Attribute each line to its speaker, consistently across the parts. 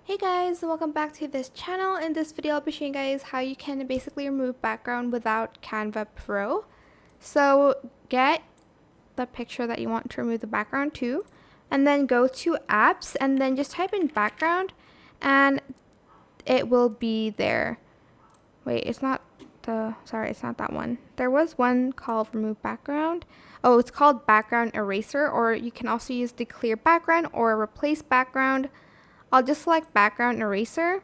Speaker 1: Hey guys, and welcome back to this channel. In this video I'll be showing you guys how you can basically remove background without Canva Pro. So get the picture that you want to remove the background to, and then go to apps and then just type in background and it will be there. Wait, it's not that one. There was one called remove background. Oh, it's called background eraser, or you can also use the clear background or replace background. I'll just select background eraser.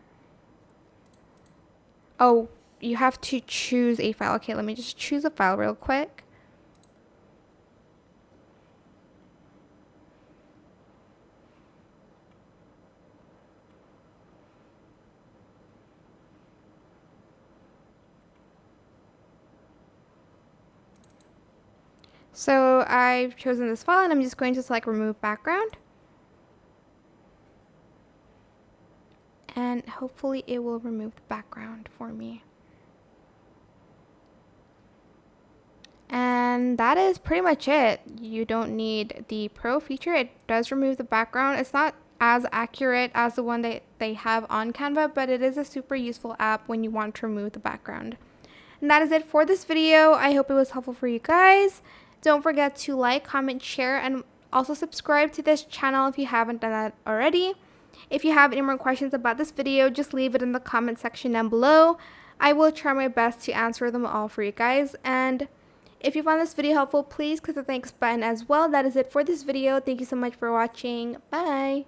Speaker 1: Oh, you have to choose a file. Okay, let me just choose a file real quick. So I've chosen this file and I'm just going to select remove background. And hopefully it will remove the background for me. And that is pretty much it. You don't need the Pro feature. It does remove the background. It's not as accurate as the one that they have on Canva, but it is a super useful app when you want to remove the background. And that is it for this video. I hope it was helpful for you guys. Don't forget to like, comment, share, and also subscribe to this channel if you haven't done that already. If you have any more questions about this video, just leave it in the comment section down below. I will try my best to answer them all for you guys. And if you found this video helpful, please click the thanks button as well. That is it for this video. Thank you so much for watching. Bye!